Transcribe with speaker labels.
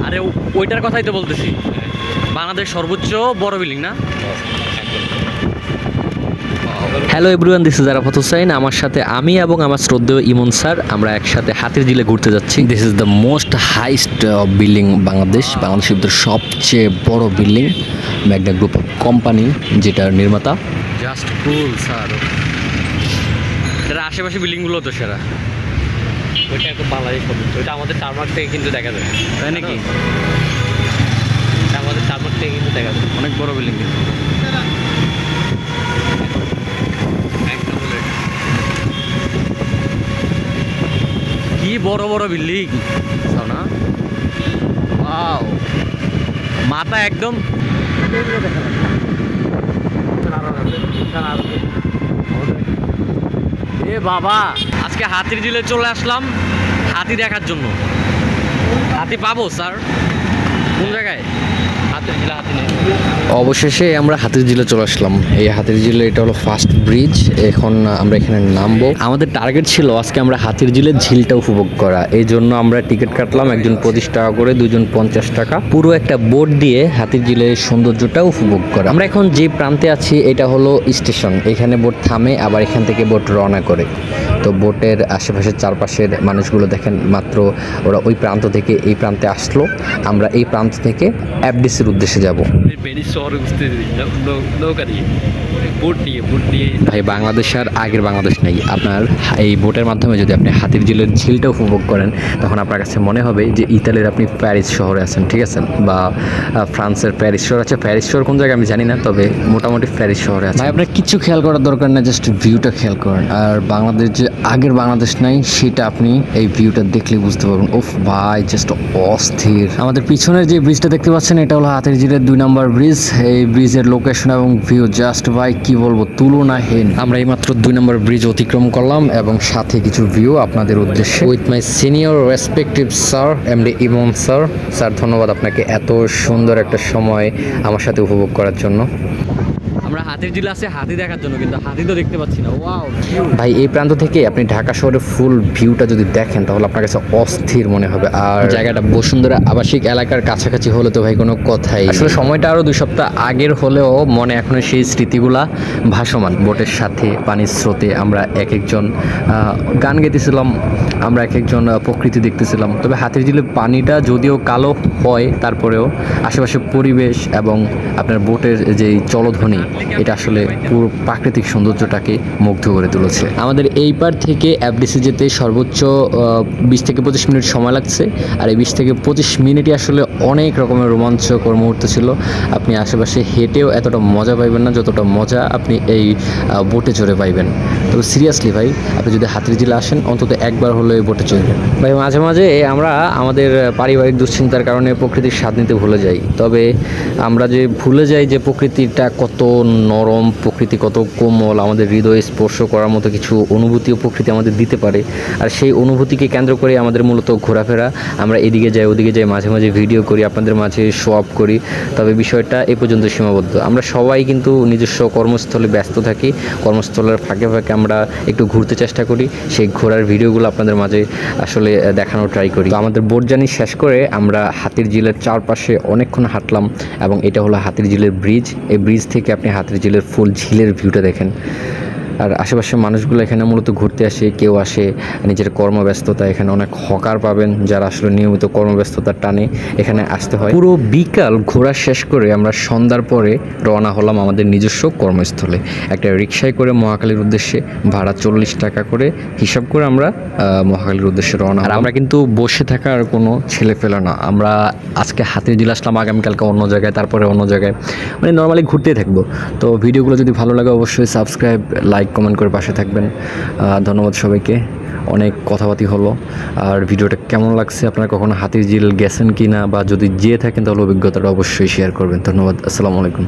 Speaker 1: আরে ওইটার কথাই তো বলতেছি, বাংলাদেশ সর্বোচ্চ বড় বিল্ডিং না? Hello everyone, this is Arafat Hossain. আমার সাথে আমি এবং আমার শ্রদ্ধেয় ইমন স্যার আমরা একসাথে হাতিরঝিলে ঘুরতে যাচ্ছি। This is the most highest building বাংলাদেশের ভিতরে সবচেয়ে বড় বিল্ডিং, ম্যাগনা গ্রুপ অফ কোম্পানি, যেটার নির্মাতা। Just cool sir. এটার আশেপাশে বিল্ডিংগুলো তো সেরা। ওইটা একদম বাংলাদেশ সর্বোচ্চ, ওইটা আমাদের টারমার্ক থেকে কিন্তু দেখা যায়, তাই নাকি? আমাদের টারমার্ক থেকে কিন্তু দেখা যায়, অনেক বড় বিল্ডিং কিন্তু। কি বড় বড় বিল্ডিং না? ওয়াও, মাথা একদম। এ বাবা, আজকে হাতিরঝিলে চলে আসলাম হাতি দেখার জন্য। হাতি পাবো স্যার? কোন জায়গায়? হাতিরঝিলে হাতি নেই। অবশেষে আমরা হাতিরঝিলে চলে আসলাম। এই হাতিরঝিলে এটা হলো ফার্স্ট ব্রিজ। এখন আমরা এখানে নামবো। আমাদের টার্গেট ছিল আজকে আমরা হাতিরঝিলের ঝিলটা উপভোগ করা, এই জন্য আমরা টিকিট কাটলাম, একজন 25 টাকা করে, দুজন 50 টাকা, পুরো একটা বোট দিয়ে হাতিরঝিলের সৌন্দর্যটা উপভোগ করা। আমরা এখন যে প্রান্তে আছি এটা হলো স্টেশন, এখানে বোট থামে, আবার এখান থেকে বোট রওনা করে। তো বোটের আশেপাশের চারপাশের মানুষগুলো দেখেন, মাত্র ওরা ওই প্রান্ত থেকে এই প্রান্তে আসলো। আমরা এই প্রান্ত থেকে এফডিসির উদ্দেশ্যে যাব। ভাই, বাংলাদেশ আর আগের বাংলাদেশ নেই। আপনার এই বোটের মাধ্যমে যদি আপনি হাতিরঝিলের ঝিলটা উপভোগ করেন, তখন আপনার কাছে মনে হবে যে ইতালির আপনি প্যারিস শহরে আছেন, ঠিক আছে? বা ফ্রান্সের প্যারিস শহর আছে। প্যারিস শহর কোন জায়গায় আমি জানি না, তবে মোটামুটি প্যারিস শহরে আছে। ভাই, আপনার কিছু খেয়াল করার দরকার না, জাস্ট ভিউটা খেয়াল করেন। আর বাংলাদেশ যে আগের বাংলাদেশ নাই, সেটা আপনি এই ভিউটা দেখলে বুঝতে পারবেন। ওফ ভাই, জাস্ট অস্থির। আমাদের পিছনের যে ব্রিজটা দেখতে পাচ্ছেন, এটা হলো হাতিরঝিলের 2 নম্বর ব্রিজ। এই ব্রিজের লোকেশন এবং ভিউ জাস্ট ভাই কি বলবো, তুলনাহীন। আমরা এইমাত্র 2 নম্বর ব্রিজ অতিক্রম করলাম এবং সাথে কিছু ভিউ আপনাদের উদ্দেশ্যে। With my senior respective sir MD Emon sir. Sir, ধন্যবাদ আপনাকে এত সুন্দর একটা সময় আমার সাথে উপভোগ করার জন্য। আমরা হাতিরঝিলে আছে হাতি দেখার জন্য, কিন্তু হাতি তো দেখতে পাচ্ছি না। ওয়াও ভাই, এই প্রান্ত থেকে আপনি ঢাকা শহরের ফুল ভিউটা যদি দেখেন, তাহলে আপনার কাছে অস্থির মনে হবে। আর জায়গাটা বসুন্ধরা আবাসিক এলাকার কাছাকাছি হলে তো ভাই কোনো কথাই। আসলে সময়টা আরও 2 সপ্তাহ আগের হলেও মনে এখনো সেই স্মৃতিগুলা ভাসমান। বোটের সাথে পানির স্রোতে আমরা এক একজন গান গেতেছিলাম, আমরা এক একজন প্রকৃতি দেখতেছিলাম। তবে হাতিরঝিলের পানিটা যদিও কালো হয়, তারপরেও আশেপাশে পরিবেশ এবং আপনার বোটের যেই চলধ্বনি, এটা আসলে পুরো প্রাকৃতিক সৌন্দর্যটাকে মুগ্ধ করে তুলেছে। আমাদের এই পার থেকে এফডিসি যেতে সর্বোচ্চ 20 থেকে 25 মিনিট সময় লাগছে। আর এই 20 থেকে 25 মিনিটই আসলে অনেক রকমের রোমাঞ্চকর মুহূর্ত ছিল। আপনি আশেপাশে হেঁটেও এতটা মজা পাইবেন না যতটা মজা আপনি এই বোটে চড়ে পাইবেন। তবে সিরিয়াসলি ভাই, আপনি যদি হাতিরঝিলে আসেন, অন্তত একবার হলো এই বোটে চড়বেন। ভাই, মাঝে মাঝে আমরা আমাদের পারিবারিক দুশ্চিন্তার কারণে প্রকৃতির স্বাদ নিতে ভুলে যাই। তবে আমরা যে ভুলে যাই যে প্রকৃতিটা কত নরম, প্রকৃতি কত কোমল, আমাদের হৃদয়ে স্পর্শ করার মতো কিছু অনুভূতিও প্রকৃতি আমাদের দিতে পারে। আর সেই অনুভূতিকে কেন্দ্র করে আমাদের মূলত ঘোরাফেরা। আমরা এদিকে যাই ওদিকে যাই, মাঝে মাঝে ভিডিও করি, আপনাদের মাঝে শো আপ করি। তবে বিষয়টা এ পর্যন্ত সীমাবদ্ধ। আমরা সবাই কিন্তু নিজস্ব কর্মস্থলে ব্যস্ত থাকি। কর্মস্থলের ফাঁকে ফাঁকে আমরা একটু ঘুরতে চেষ্টা করি, সেই ঘোরার ভিডিওগুলো আপনাদের মাঝে আসলে দেখানোর ট্রাই করি। তো আমাদের বোট জার্নি শেষ করে আমরা হাতিরঝিলের চারপাশে অনেকক্ষণ হাঁটলাম এবং এটা হলো হাতিরঝিলের ব্রিজ। এই ব্রিজ থেকে আপনি হাতিরঝিলের ফুল ঝিলের ভিউটা দেখেন। আর আশেপাশের মানুষগুলো এখানে মূলত ঘুরতে আসে, কেউ আসে নিজের কর্মব্যস্ততা। এখানে অনেক হকার পাবেন যারা আসলে নিয়মিত কর্মব্যস্ততার টানে এখানে আসতে হয়। পুরো বিকাল ঘোরা শেষ করে আমরা সন্ধ্যার পরে রওনা হলাম আমাদের নিজস্ব কর্মস্থলে। একটা রিক্সায় করে মহাখালীর উদ্দেশ্যে, ভাড়া 40 টাকা করে হিসাব করে আমরা মহাখালীর উদ্দেশ্যে রওনা। আর আমরা কিন্তু বসে থাকার কোনো ছেলে ফেলা না। আমরা আজকে হাতিরঝিল আসলাম, আগামীকালকে অন্য জায়গায়, তারপরে অন্য জায়গায়, মানে নর্মালি ঘুরতেই থাকবো। তো ভিডিওগুলো যদি ভালো লাগে অবশ্যই সাবস্ক্রাইব, লাইক, কমেন্ট করে পাশে থাকবেন। ধন্যবাদ সবাইকে। অনেক কথাবার্তা হলো। আর ভিডিওটা কেমন লাগছে, আপনারা কখনো হাতিরঝিল গেছেন কি না, বা যদি যেয়ে থাকেন তাহলে অভিজ্ঞতাটা অবশ্যই শেয়ার করবেন। ধন্যবাদ। আসসালামু আলাইকুম।